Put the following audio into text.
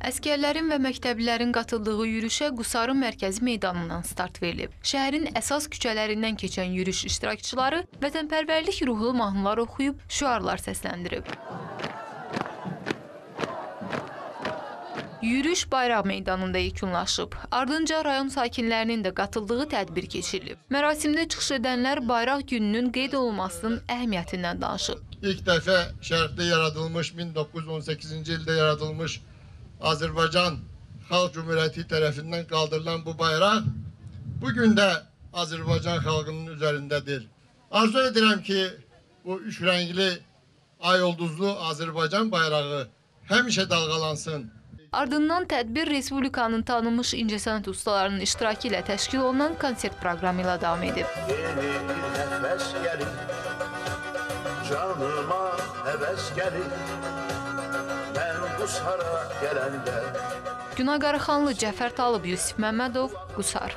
Əskərlərin və məktəblilərin qatıldığı yürüşə Qusarın mərkəzi meydanından start verilib. Şəhərin əsas küçələrindən keçən yürüş iştirakçıları vətənpərvərlik ruhlu mahnılar oxuyub, şüarlar səsləndirib. Yürüş Bayraq meydanında yekunlaşıb. Ardınca rayon sakinlərinin də qatıldığı tədbir keçirilib. Mərasimdə çıxış edənlər Bayraq gününün qeyd olunmasının əhəmiyyətindən danışıb. İlk dəfə şərqdə yaradılmış, 1918-ci ildə yaradılmış Azərbaycan Xalq Cümhuriyyəti tərəfindən qaldırılan bu bayraq bugün də Azərbaycan xalqının üzərindədir. Arzu edirəm ki, bu üç rəngli ay ulduzlu Azərbaycan bayrağı həmişə dalğalansın. Ardından tədbir Respublikanın tanınmış incəsənət ustalarının iştirakı ilə təşkil olunan konsert proqramı ilə davam edib. Yeni bir nəfəs gəlir, canıma həvəs gəlir, mən Qusara gələndə. Günay Qaraxanlı, Cəfər Talib, Yusif Məmmədov, Qusar.